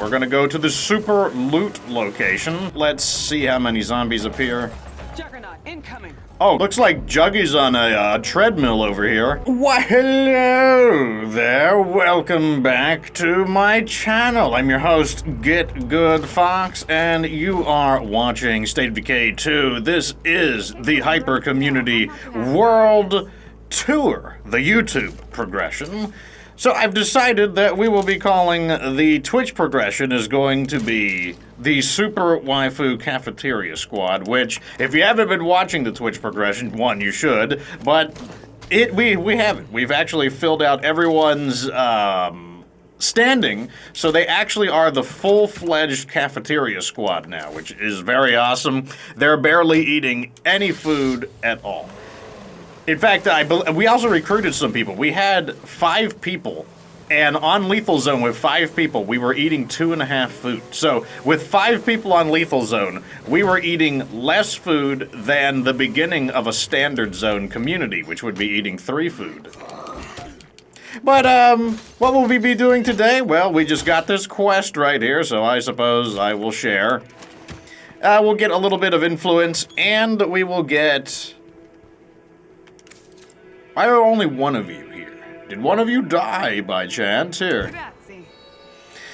We're gonna go to the super loot location. Let's see how many zombies appear. Juggernaut incoming. Oh, looks like Juggy's on a treadmill over here. Why, hello there. Welcome back to my channel. I'm your host, Get Good Fox, and you are watching State of Decay 2. This is the Hyper Community World Tour, the YouTube progression. So I've decided that we will be calling the Twitch progression is going to be the Super Waifu Cafeteria Squad, which, if you haven't been watching the Twitch progression, one, you should, but we haven't. We've actually filled out everyone's standing, so they actually are the full-fledged Cafeteria Squad now, which is very awesome. They're barely eating any food at all. In fact, we also recruited some people. We had 5 people, and on Lethal Zone with 5 people, we were eating 2.5 food. So with 5 people on Lethal Zone, we were eating less food than the beginning of a Standard Zone community, which would be eating 3 food. But what will we be doing today? Well, we just got this quest right here, so I suppose I will share. We'll get a little bit of influence, and we will get... Why are only one of you here? Did one of you die by chance here?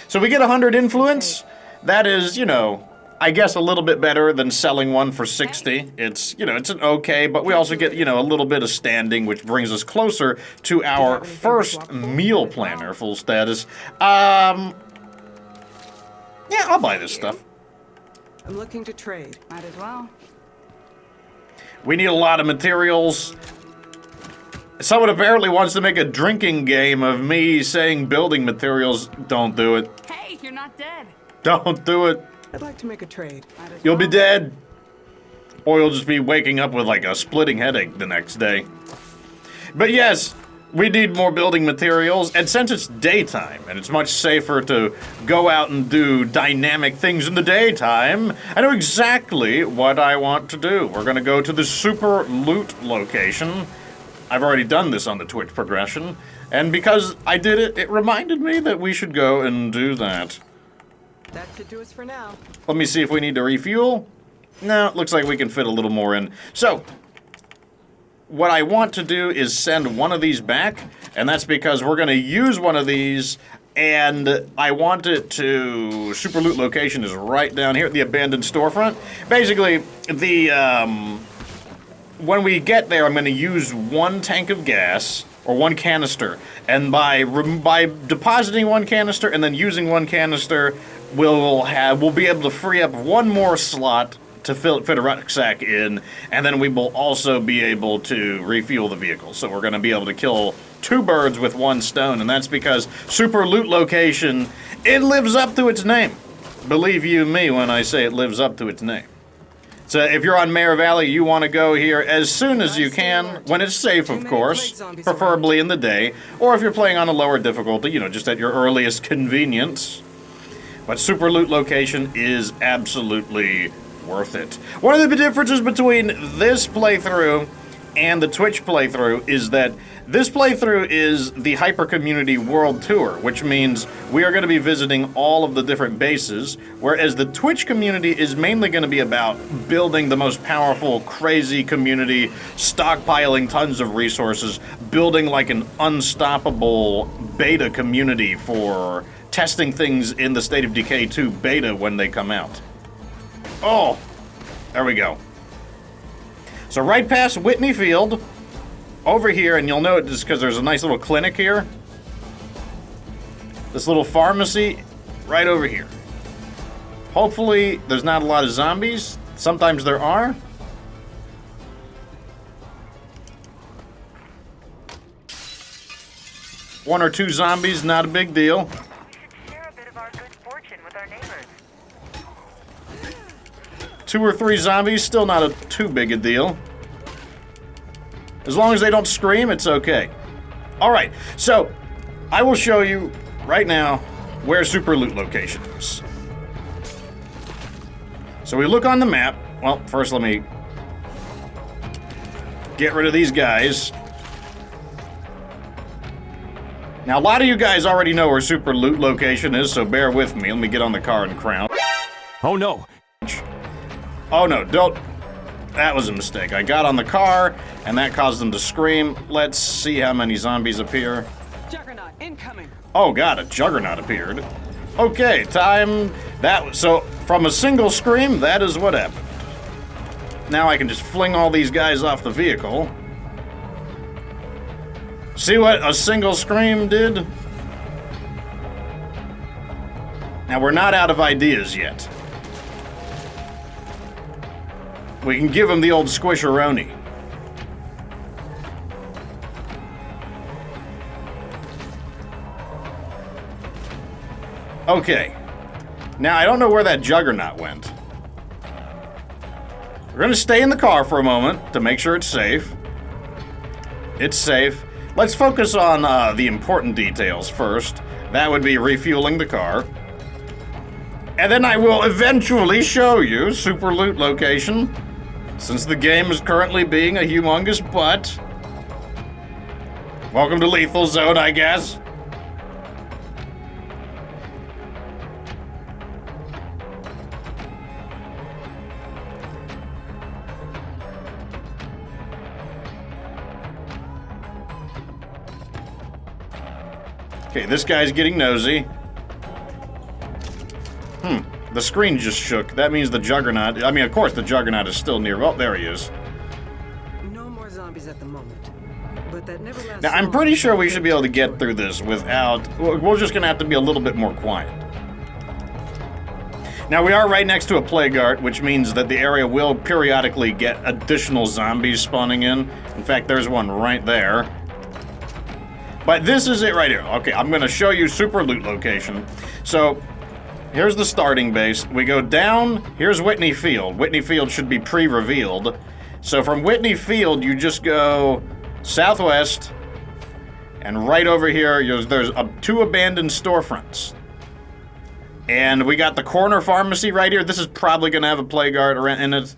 So we get 100 influence. That is, you know, I guess a little bit better than selling one for 60. It's, you know, it's an okay, but we also get, you know, a little bit of standing, which brings us closer to our first meal planner full status. Yeah, I'll buy this stuff. I'm looking to trade. Might as well. We need a lot of materials. Someone apparently wants to make a drinking game of me saying building materials. Don't do it. Hey, you're not dead. Don't do it. I'd like to make a trade. You'll be dead. Or you'll just be waking up with like a splitting headache the next day. But yes, we need more building materials. And since it's daytime and it's much safer to go out and do dynamic things in the daytime, I know exactly what I want to do. We're going to go to the super loot location. I've already done this on the Twitch progression, and because I did it, it reminded me that we should go and do that. That should do us for now. Let me see if we need to refuel. No, it looks like we can fit a little more in. So, what I want to do is send one of these back, and that's because we're going to use one of these, and I want it to... Super loot location is right down here at the abandoned storefront. Basically, the, when we get there, I'm going to use 1 tank of gas, or 1 canister, and by depositing 1 canister and then using 1 canister, we'll be able to free up 1 more slot to fit a rucksack in, and then we will also be able to refuel the vehicle. So we're going to be able to kill 2 birds with 1 stone, and that's because Super Loot Location, it lives up to its name. Believe you me when I say it lives up to its name. So if you're on Meagher Valley, you want to go here as soon as you can, when it's safe, of course, preferably in the day, or if you're playing on a lower difficulty, you know, just at your earliest convenience. But Super Loot Location is absolutely worth it. One of the differences between this playthrough and the Twitch playthrough is that this playthrough is the Hyper Community World Tour, which means we are going to be visiting all of the different bases, whereas the Twitch community is mainly going to be about building the most powerful, crazy community, stockpiling tons of resources, building like an unstoppable beta community for testing things in the State of Decay 2 beta when they come out. Oh, there we go. So right past Whitney Field, over here, and you'll know it just because there's a nice little clinic here. This little pharmacy right over here. Hopefully there's not a lot of zombies. Sometimes there are. One or 2 zombies, not a big deal. We should share a bit of our good fortune with our neighbors. 2 or 3 zombies, still not too big a deal. As long as they don't scream, it's okay. Alright, so I will show you right now where Super Loot Location is. So we look on the map. Well, first let me get rid of these guys. Now, a lot of you guys already know where super loot location is, so bear with me. Let me get on the car and crown. Oh no! Oh no, don't. That was a mistake. I got on the car, and that caused them to scream. Let's see how many zombies appear. Juggernaut incoming. Oh god, a juggernaut appeared. Okay, time. So, from a single scream, that is what happened. Now I can just fling all these guys off the vehicle. See what a single scream did? Now, we're not out of ideas yet. We can give him the old squisheroni. Okay. Now, I don't know where that juggernaut went. We're gonna stay in the car for a moment to make sure it's safe. It's safe. Let's focus on the important details first. That would be refueling the car. And then I will eventually show you super loot location, since the game is currently being a humongous butt. Welcome to Lethal Zone, I guess. Okay, this guy's getting nosy. The screen just shook. That means the Juggernaut... I mean, of course, the Juggernaut is still near... Oh, there he is. No more zombies at the moment. But that never lasts Now, I'm long. pretty sure we should be able to get through this without... We're just gonna have to be a little bit more quiet. Now, we are right next to a plague art, which means that the area will periodically get additional zombies spawning in. In fact, there's one right there. But this is it right here. Okay, I'm gonna show you super loot location. So... here's the starting base. We go down. Here's Whitney Field. Whitney Field should be pre-revealed. So from Whitney Field, you just go southwest, and right over here, there's two abandoned storefronts. And we got the corner pharmacy right here. This is probably going to have a plague art in it,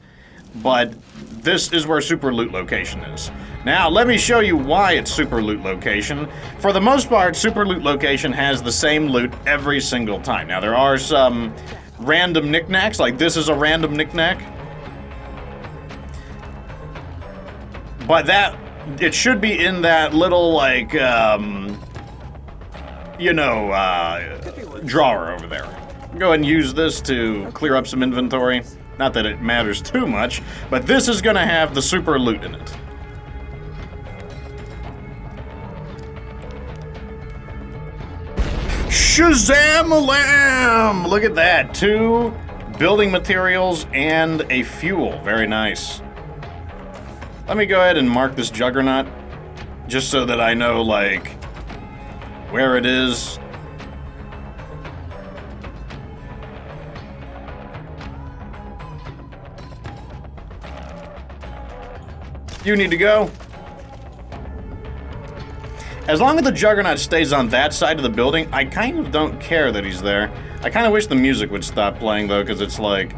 but this is where super loot location is. Now, let me show you why it's super loot location. For the most part, super loot location has the same loot every single time. Now, there are some random knickknacks, like this is a random knickknack. But it should be in that little, like, drawer over there. Go ahead and use this to clear up some inventory. Not that it matters too much, but this is gonna have the super loot in it. Shazam-a-lam! Look at that. 2 building materials and a fuel. Very nice. Let me go ahead and mark this juggernaut, just so that I know, like, where it is. You need to go. As long as the Juggernaut stays on that side of the building, I kind of don't care that he's there. I kind of wish the music would stop playing, though, because it's like...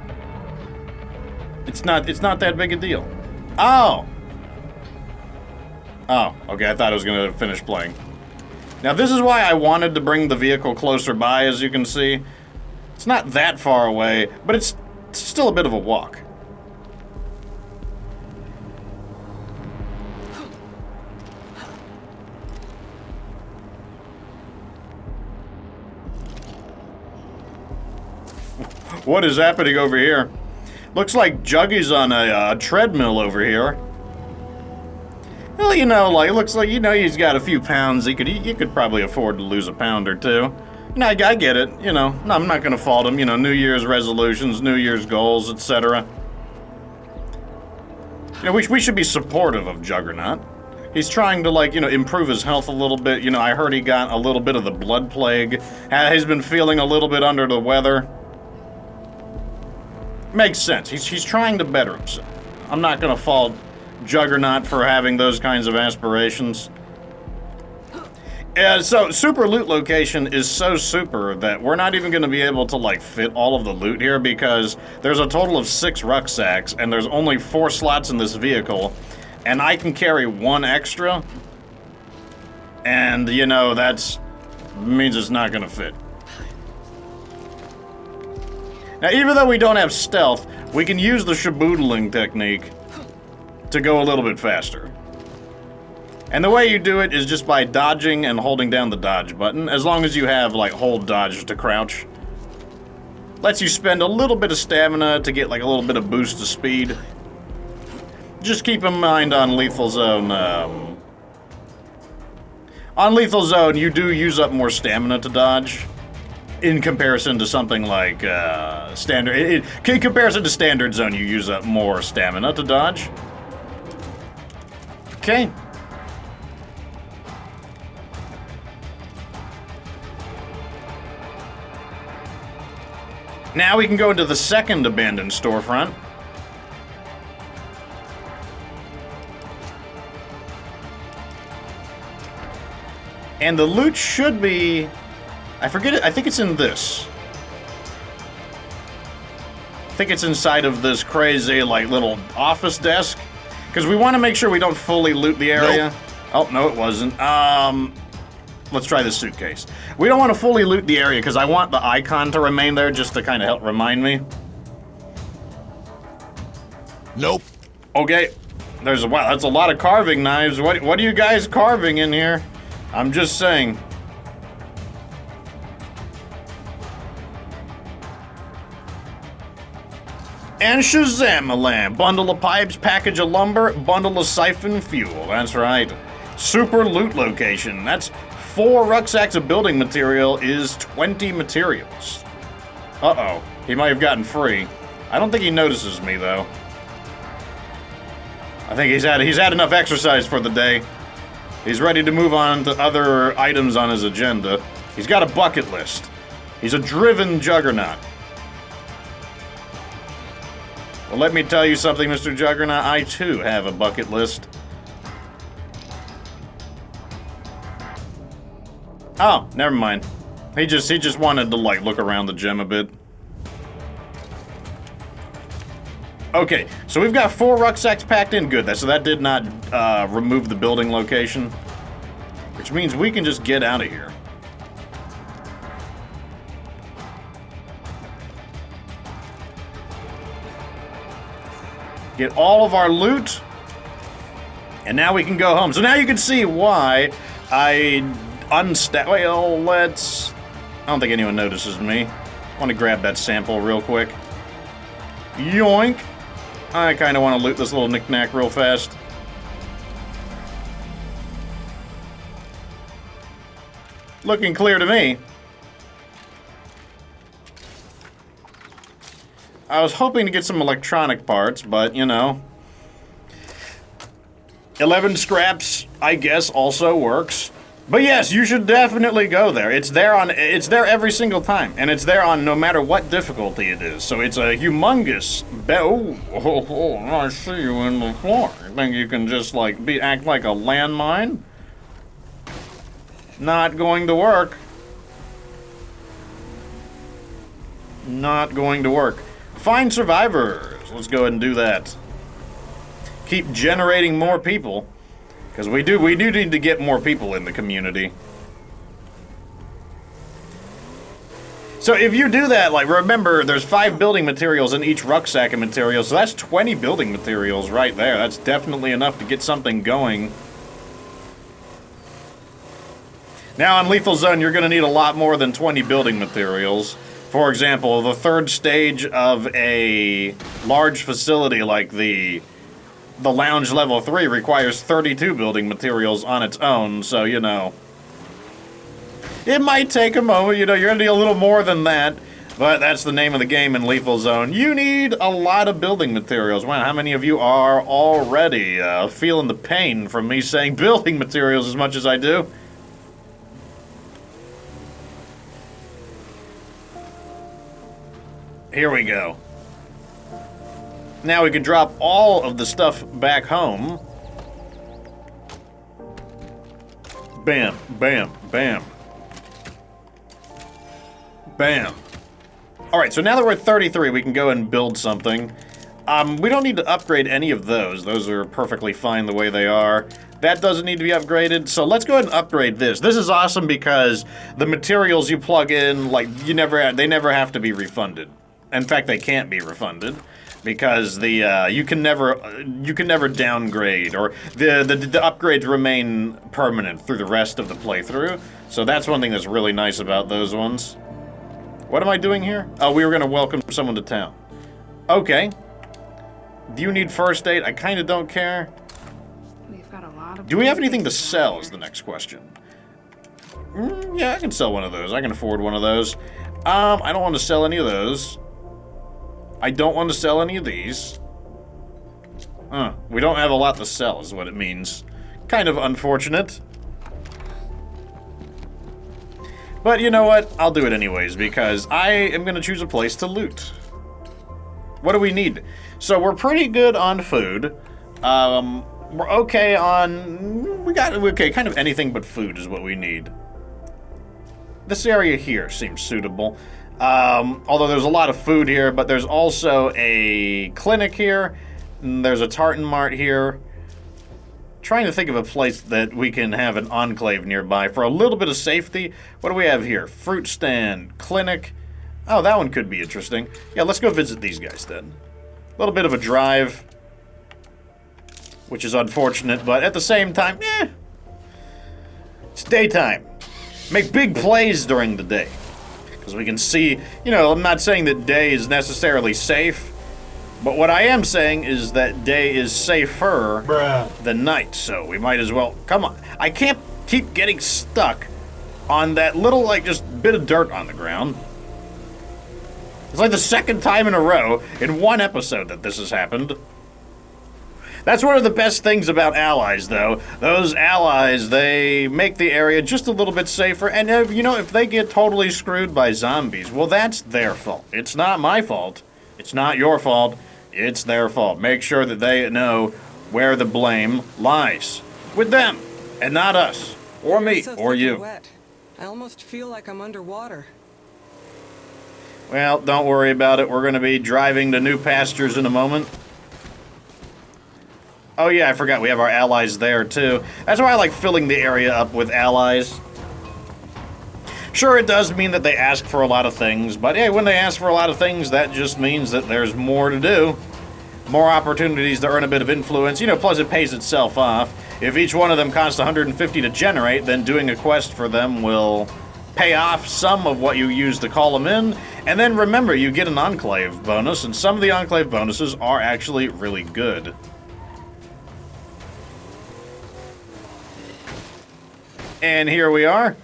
It's not that big a deal. Oh! Oh, okay, I thought it was going to finish playing. Now, this is why I wanted to bring the vehicle closer by, as you can see. It's not that far away, but it's still a bit of a walk. What is happening over here? Looks like Juggy's on a treadmill over here. Well, you know, like, looks like, you know, he's got a few pounds. You could probably afford to lose a pound or two. You know, I get it. You know, no, I'm not gonna fault him. You know, New Year's resolutions, New Year's goals, etc. You know, we should be supportive of Juggernaut. He's trying to, like, you know, improve his health a little bit. You know, I heard he got a little bit of the blood plague. He's been feeling a little bit under the weather. Makes sense. He's trying to better himself. I'm not gonna fault Juggernaut for having those kinds of aspirations. So, super loot location is so super that we're not even gonna be able to, like, fit all of the loot here because there's a total of 6 rucksacks and there's only 4 slots in this vehicle, and I can carry 1 extra. And, you know, that's means it's not gonna fit. Now, even though we don't have stealth, we can use the shaboodling technique to go a little bit faster. And the way you do it is just by dodging and holding down the dodge button, as long as you have, like, hold dodge to crouch. Lets you spend a little bit of stamina to get, like, a little bit of boost to speed. Just keep in mind on Lethal Zone, on Lethal Zone, you do use up more stamina to dodge in comparison to something like Standard. In comparison to Standard Zone, you use up more stamina to dodge. Okay. Now we can go into the second abandoned storefront. And the loot should be... I forget it. I think it's in this. I think it's inside of this crazy, like, little office desk. Because we want to make sure we don't fully loot the area. Nope. Oh, no, it wasn't. Let's try this suitcase. We don't want to fully loot the area because I want the icon to remain there just to kind of help remind me. Nope. Okay. There's wow, that's a lot of carving knives. What are you guys carving in here? I'm just saying. And Shazam-a-lam. Bundle of pipes, package of lumber, bundle of siphon fuel. That's right. Super loot location. That's 4 rucksacks of building material is 20 materials. Uh-oh. He might have gotten free. I don't think he notices me, though. I think he's had enough exercise for the day. He's ready to move on to other items on his agenda. He's got a bucket list. He's a driven juggernaut. Well, let me tell you something, Mr. Juggernaut. I, too, have a bucket list. Oh, never mind. He just wanted to, like, look around the gym a bit. Okay, so we've got 4 rucksacks packed in. Good. So that did not remove the building location. Which means we can just get out of here. Get all of our loot. And now we can go home. So now you can see why I well, let's... I don't think anyone notices me. I want to grab that sample real quick. Yoink. I kind of want to loot this little knick-knack real fast. Looking clear to me. I was hoping to get some electronic parts, but, you know. 11 scraps, I guess, also works. But yes, you should definitely go there. It's there every single time, and it's there on no matter what difficulty it is. So it's a humongous I see you in the floor. You think you can just like act like a landmine? Not going to work. Not going to work. Find survivors. Let's go ahead and do that. Keep generating more people. Because we do need to get more people in the community. So if you do that, like, remember, there's 5 building materials in each rucksack of materials, so that's 20 building materials right there. That's definitely enough to get something going. Now, on Lethal Zone, you're going to need a lot more than 20 building materials. For example, the 3rd stage of a large facility like the Lounge Level 3 requires 32 building materials on its own, so, you know. It might take a moment, you know, you're gonna need a little more than that, but that's the name of the game in Lethal Zone. You need a lot of building materials. Wow, how many of you are already feeling the pain from me saying building materials as much as I do? Here we go. Now we can drop all of the stuff back home. Bam, bam, bam. Bam. Alright, so now that we're at 33, we can go and build something. We don't need to upgrade any of those. Those are perfectly fine the way they are. That doesn't need to be upgraded. So let's go ahead and upgrade this. This is awesome because the materials you plug in, like, they never have to be refunded. In fact, they can't be refunded because you can never downgrade, or the upgrades remain permanent through the rest of the playthrough. So that's one thing that's really nice about those ones. What am I doing here? Oh, we were going to welcome someone to town. Okay. Do you need first aid? I kind of don't care. We've got a lot of. Do we have anything to sell is the next question. Yeah, I can sell one of those. I can afford one of those. I don't want to sell any of those. I don't want to sell any of these. We don't have a lot to sell is what it means. Kind of unfortunate. But you know what? I'll do it anyways because I am going to choose a place to loot. What do we need? So we're pretty good on food. We're okay on... Okay, kind of anything but food is what we need. This area here seems suitable. Although there's a lot of food here, but there's also a clinic here. And there's a tartan mart here. Trying to think of a place that we can have an enclave nearby for a little bit of safety. What do we have here? Fruit stand, clinic. Oh, that one could be interesting. Yeah, let's go visit these guys then. A little bit of a drive, which is unfortunate, but at the same time, it's daytime. Make big plays during the day. Because we can see, I'm not saying that day is necessarily safe, but what I am saying is that day is safer than night, so we might as well... Come on. I can't keep getting stuck on that little, just bit of dirt on the ground. It's like the second time in a row in one episode that this has happened. That's one of the best things about allies, though. Those allies, they make the area just a little bit safer, and if they get totally screwed by zombies, well, that's their fault. It's not my fault. It's not your fault. It's their fault. Make sure that they know where the blame lies. With them, and not us, or me, or you. Wet. I almost feel like I'm underwater. Well, don't worry about it. We're going to be driving to new pastures in a moment. Oh yeah, I forgot we have our allies there too. That's why I like filling the area up with allies. Sure, it does mean that they ask for a lot of things, but hey, when they ask for a lot of things, that just means that there's more to do. More opportunities to earn a bit of influence. Plus it pays itself off. If each one of them costs 150 to generate, then doing a quest for them will pay off some of what you use to call them in. And then remember, you get an enclave bonus, and some of the enclave bonuses are actually really good. And here we are.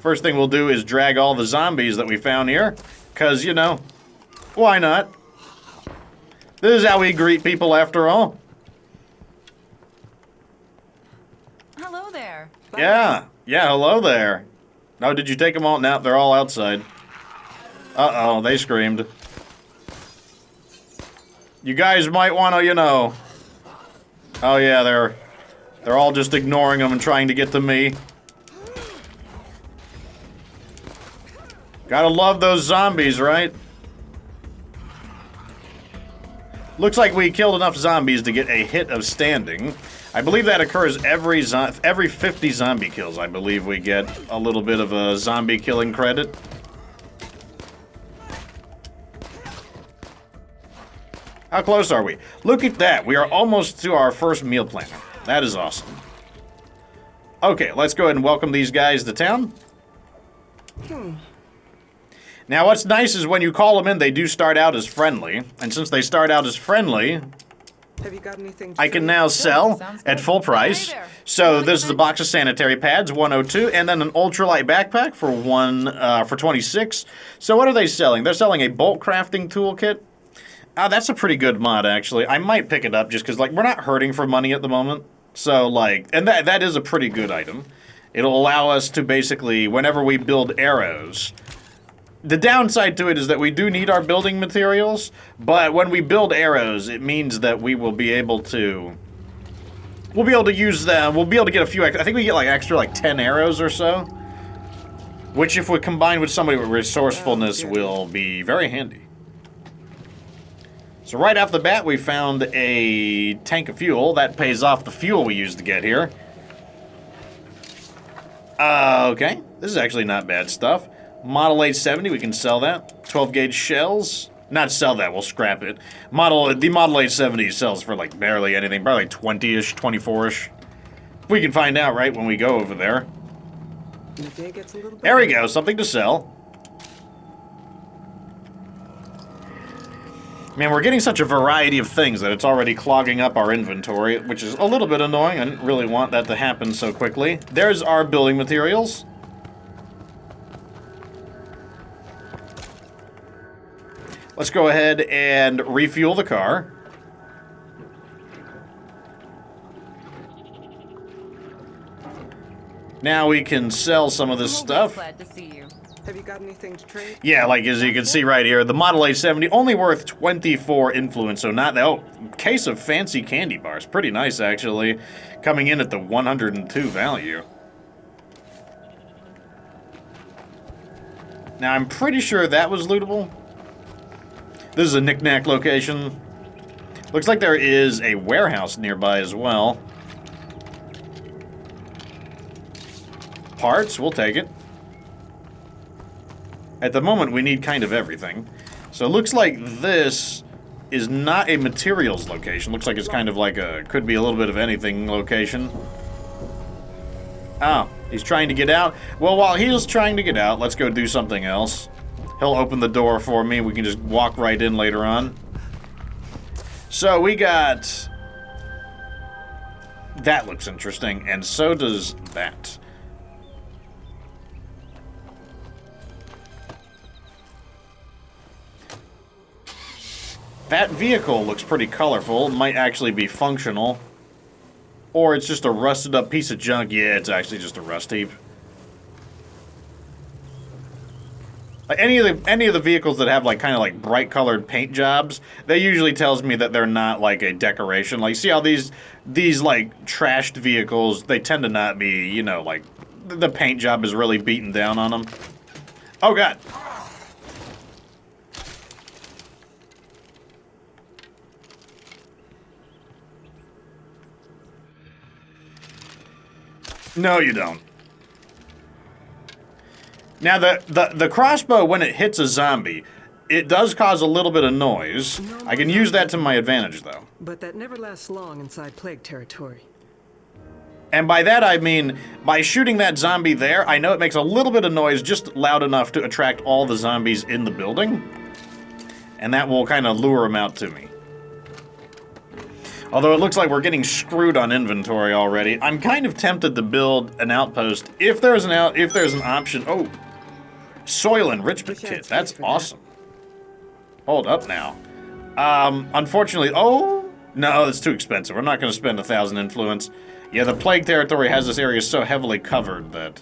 First thing we'll do is drag all the zombies that we found here. Because, why not? This is how we greet people after all. Hello there. Yeah, hello there. Oh, did you take them all? No, they're all outside. Uh-oh, they screamed. You guys might want to, Oh yeah, they're all just ignoring them and trying to get to me. Gotta love those zombies, right? Looks like we killed enough zombies to get a hit of standing. I believe that occurs every 50 zombie kills. I believe we get a little bit of a zombie killing credit. How close are we? Look at that. We are almost to our first meal planner. That is awesome. Okay, let's go ahead and welcome these guys to town. Now, what's nice is when you call them in, they do start out as friendly. And since they start out as friendly, Have you got anything? I can now sell at full price. So this is a box of sanitary pads, 102, and then an ultralight backpack for 26. So what are they selling? They're selling a bolt crafting toolkit. That's a pretty good mod, actually. I might pick it up just because, we're not hurting for money at the moment. So, and that is a pretty good item. It'll allow us to basically, whenever we build arrows... The downside to it is that we do need our building materials, but when we build arrows, it means that we will be able to... We'll be able to use them, we'll be able to get a few... I think we get, extra, 10 arrows or so. Which, if we combine with somebody with resourcefulness, will be very handy. So right off the bat, we found a tank of fuel. That pays off the fuel we used to get here. Okay. This is actually not bad stuff. Model 870, we can sell that. 12 gauge shells. Not sell that, we'll scrap it. The Model 870 sells for like barely anything. Probably like 20-ish, 24-ish. We can find out, right, when we go over there. The day gets a little There we go, something to sell. Man, we're getting such a variety of things that it's already clogging up our inventory, which is a little bit annoying. I didn't really want that to happen so quickly. There's our building materials. Let's go ahead and refuel the car. Now we can sell some of this stuff. Glad to see you. Have you got anything to trade? Yeah, like as you can see right here, the Model 870 only worth 24 influence, so not that. Oh, case of fancy candy bars. Pretty nice, actually. Coming in at the 102 value. Now, I'm pretty sure that was lootable. This is a knick-knack location. Looks like there is a warehouse nearby as well. Parts, we'll take it. At the moment, we need kind of everything. So it looks like this is not a materials location. Looks like it's kind of like a, could be a little bit of anything location. Oh, he's trying to get out. Well, while he's trying to get out, let's go do something else. He'll open the door for me. We can just walk right in later on. So we got... That looks interesting, and so does that. That vehicle looks pretty colorful. It might actually be functional. Or it's just a rusted up piece of junk. Yeah, it's actually just a rust heap. Like any of the vehicles that have like kind of like bright colored paint jobs, that usually tells me that they're not like a decoration. Like, see how these like trashed vehicles, they tend to not be, you know, like the paint job is really beaten down on them. Oh god. No, you don't. Now, the crossbow, when it hits a zombie, it does cause a little bit of noise. I can use that to my advantage, though. But that never lasts long inside plague territory. And by that, I mean, by shooting that zombie there, I know it makes a little bit of noise, just loud enough to attract all the zombies in the building. And that will kind of lure them out to me. Although it looks like we're getting screwed on inventory already. I'm kind of tempted to build an outpost if there's an option. Oh, soil enrichment kit. That's awesome. Hold up now. Unfortunately, oh no, that's too expensive. We're not going to spend 1,000 influence. Yeah, the plague territory has this area so heavily covered that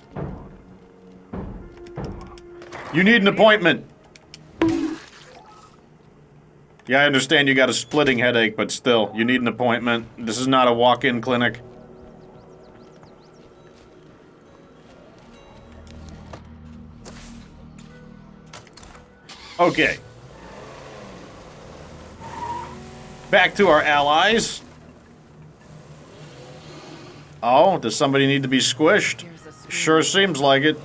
you need an appointment. Yeah, I understand you got a splitting headache, but still, you need an appointment. This is not a walk-in clinic. Okay. Back to our allies. Oh, does somebody need to be squished? Sure seems like it.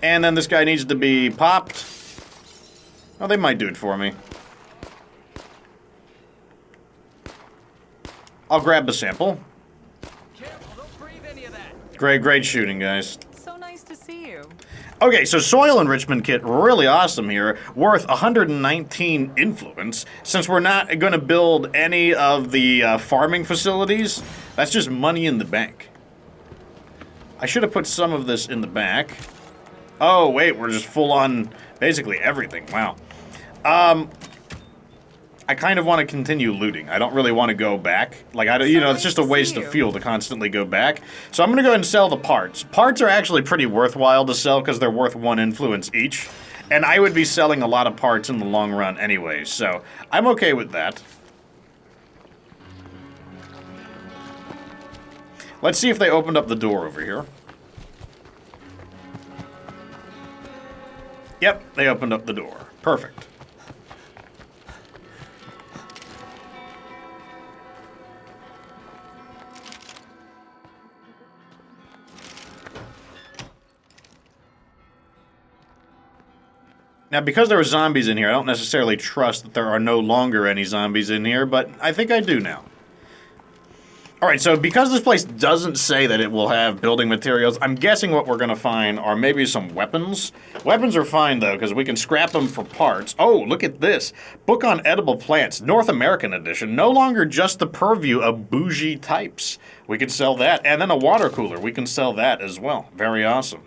And then this guy needs to be popped. Oh, they might do it for me. I'll grab the sample. Careful, don't breathe any of that. Great shooting, guys. So nice to see you. Okay, so soil enrichment kit, really awesome here. Worth 119 influence. Since we're not going to build any of the farming facilities, that's just money in the bank. I should have put some of this in the back. Oh, wait, we're just full on basically everything. Wow. I kind of want to continue looting. I don't really want to go back. Like, it's just a waste of fuel to constantly go back. So I'm going to go ahead and sell the parts. Parts are actually pretty worthwhile to sell because they're worth 1 influence each. And I would be selling a lot of parts in the long run anyway, so I'm okay with that. Let's see if they opened up the door over here. Yep, they opened up the door. Perfect. Now, because there were zombies in here, I don't necessarily trust that there are no longer any zombies in here, but I think I do now. Alright, so because this place doesn't say that it will have building materials, I'm guessing what we're going to find are maybe some weapons. Weapons are fine, though, because we can scrap them for parts. Oh, look at this. Book on Edible Plants, North American edition. No longer just the purview of bougie types. We can sell that. And then a water cooler. We can sell that as well. Very awesome.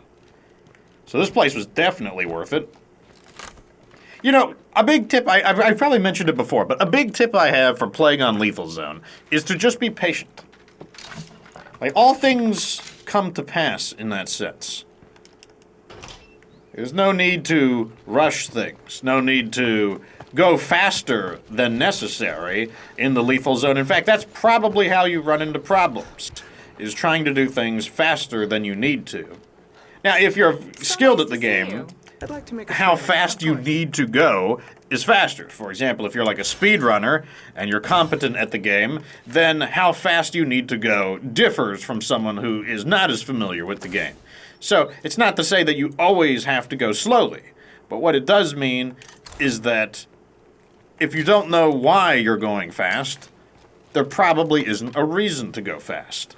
So this place was definitely worth it. You know, a big tip, I've probably mentioned it before, but a big tip I have for playing on Lethal Zone is to just be patient. Like, all things come to pass in that sense. There's no need to rush things, no need to go faster than necessary in the Lethal Zone. In fact, that's probably how you run into problems, is trying to do things faster than you need to. Now, if you're skilled at the game, I'd like to make a how trade, fast of you course. need to go is faster. For example, if you're like a speedrunner and you're competent at the game, then how fast you need to go differs from someone who is not as familiar with the game. So it's not to say that you always have to go slowly, but what it does mean is that if you don't know why you're going fast, there probably isn't a reason to go fast.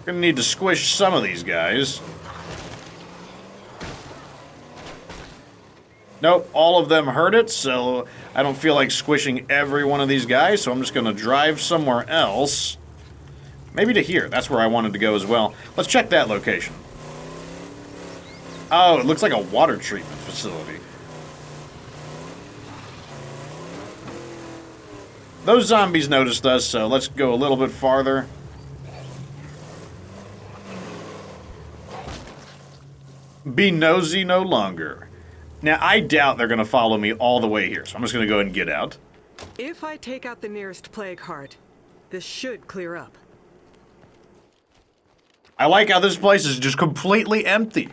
Gonna need to squish some of these guys. Nope, all of them hurt it, so I don't feel like squishing every one of these guys, so I'm just gonna drive somewhere else. Maybe to here, that's where I wanted to go as well. Let's check that location. Oh, it looks like a water treatment facility. Those zombies noticed us, so let's go a little bit farther. Be nosy no longer. Now, I doubt they're going to follow me all the way here, so I'm just going to go ahead and get out. If I take out the nearest plague heart, this should clear up. I like how this place is just completely empty.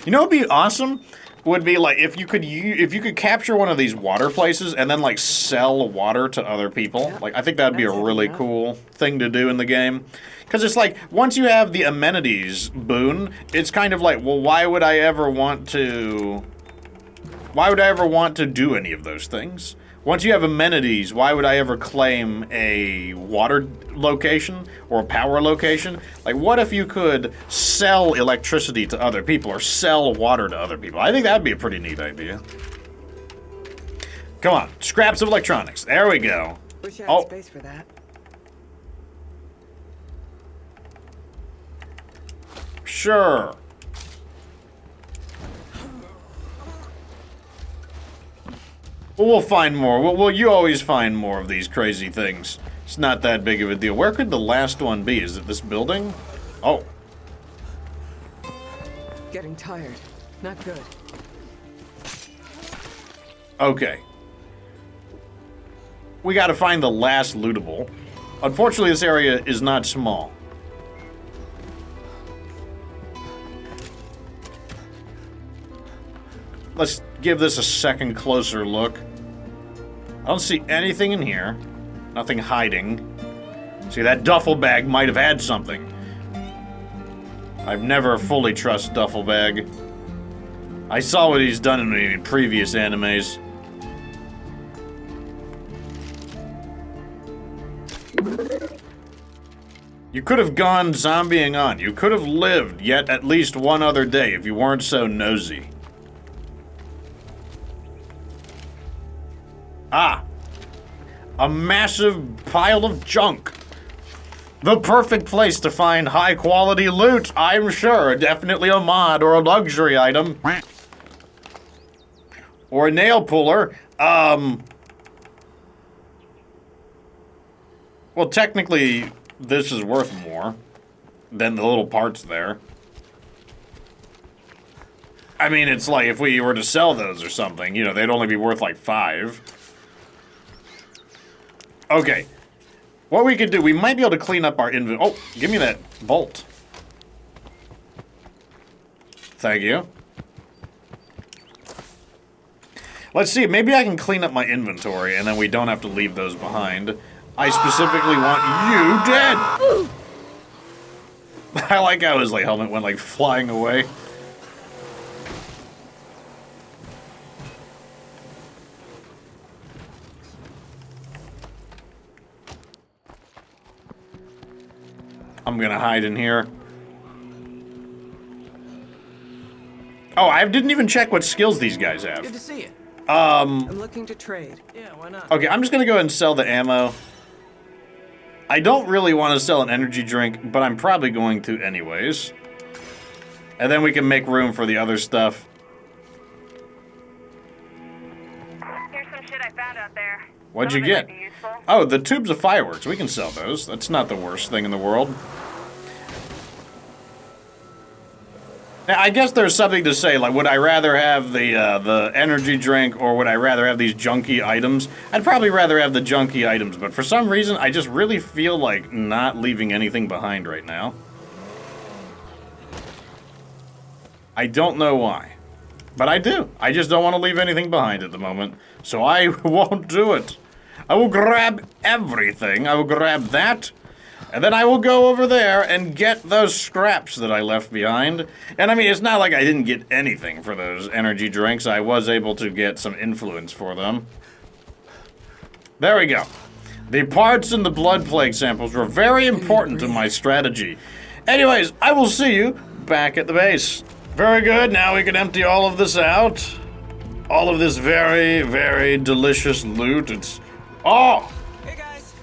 You know what would be awesome? Would be like if you could capture one of these water places and then like sell water to other people. Yep. Like I think that'd be a That's really enough. cool thing to do in the game. Because it's like once you have the amenities boon, it's kind of like, well, why would I ever want to do any of those things? Once you have amenities, why would I ever claim a water location or a power location? Like, what if you could sell electricity to other people or sell water to other people? I think that'd be a pretty neat idea. Come on, scraps of electronics. There we go. Wish I had Oh. space for that. Sure. Well, we'll find more. Well, you always find more of these crazy things. It's not that big of a deal. Where could the last one be? Is it this building? Oh. Getting tired. Not good. Okay. We gotta find the last lootable. Unfortunately, this area is not small. Let's give this a second closer look. I don't see anything in here. Nothing hiding. See, that duffel bag might have had something. I've never fully trust duffel bag. I saw what he's done in previous animes. You could have gone zombieing on. You could have lived yet at least one other day if you weren't so nosy. Ah! A massive pile of junk. The perfect place to find high-quality loot, I'm sure. Definitely a mod or a luxury item. Or a nail puller. Well, technically, this is worth more than the little parts there. I mean, it's like if we were to sell those or something, you know, they'd only be worth like 5. Okay. What we could do, we might be able to clean up our inventory. Oh, give me that bolt. Thank you. Let's see, maybe I can clean up my inventory and then we don't have to leave those behind. I specifically want you dead. I like how his like helmet went like flying away. I'm gonna hide in here. Oh, I didn't even check what skills these guys Good have. to see you. I'm looking to trade. Yeah, why not? Okay, I'm just gonna go ahead and sell the ammo. I don't really want to sell an energy drink, but I'm probably going to anyways. And then we can make room for the other stuff. Here's some shit I found out there. What'd Some you of it get? might be useful. Oh, the tubes of fireworks. We can sell those. That's not the worst thing in the world. Now, I guess there's something to say, like, would I rather have the energy drink or would I rather have these junky items? I'd probably rather have the junky items, but for some reason, I just really feel like not leaving anything behind right now. I don't know why, but I do. I just don't want to leave anything behind at the moment, so I won't do it. I will grab everything. I will grab that. And then I will go over there and get those scraps that I left behind. And I mean, it's not like I didn't get anything for those energy drinks. I was able to get some influence for them. There we go. The parts and the blood plague samples were very important to my strategy. Anyways, I will see you back at the base. Very good. Now we can empty all of this out. All of this very, very delicious loot. It's... Oh! Hey guys.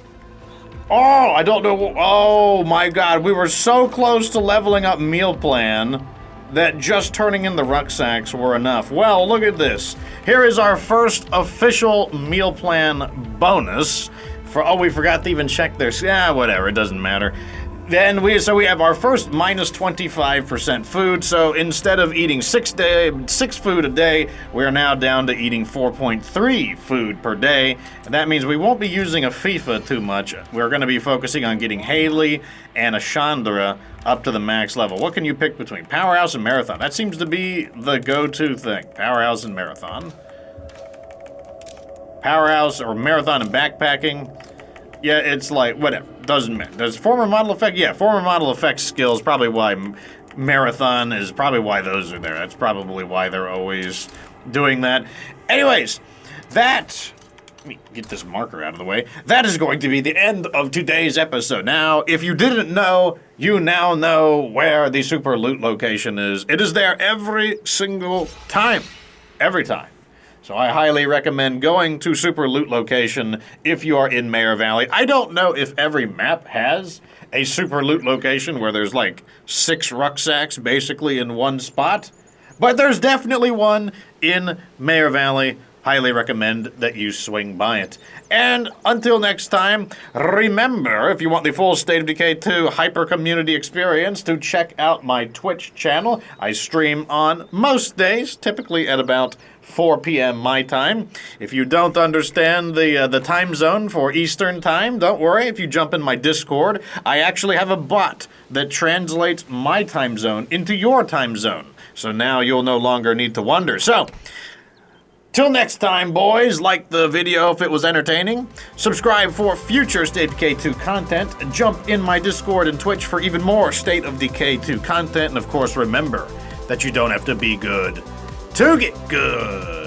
Oh, I don't know. Oh my god, we were so close to leveling up meal plan that just turning in the rucksacks were enough. Well, look at this. Here is our first official meal plan bonus. Oh, we forgot to even check their... Yeah, whatever, it doesn't matter. Then we have our first minus 25% food. So instead of eating six food a day, we are now down to eating 4.3 food per day. And that means we won't be using a FIFA too much. We're going to be focusing on getting Haley and Ashandra up to the max level. What can you pick between Powerhouse and Marathon? That seems to be the go-to thing. Powerhouse and Marathon. Powerhouse or Marathon and backpacking. Yeah, it's like, whatever. Doesn't matter. Does former model effect? Yeah, former model effect skills, probably why Marathon is probably why those are there. That's probably why they're always doing that. Anyways, let me get this marker out of the way. That is going to be the end of today's episode. Now, if you didn't know, you now know where the super loot location is. It is there every single time. Every time. So I highly recommend going to Super Loot Location if you are in Meagher Valley. I don't know if every map has a Super Loot Location where there's like 6 rucksacks basically in one spot, but there's definitely one in Meagher Valley. Highly recommend that you swing by it. And until next time, remember, if you want the full State of Decay 2 hyper community experience, to check out my Twitch channel. I stream on most days, typically at about 4 p.m. my time. If you don't understand the time zone for Eastern time, don't worry. If you jump in my Discord, I actually have a bot that translates my time zone into your time zone. So now you'll no longer need to wonder. So, till next time, boys, like the video if it was entertaining. Subscribe for future State of Decay 2 content. Jump in my Discord and Twitch for even more State of Decay 2 content. And of course, remember that you don't have to be good to get good.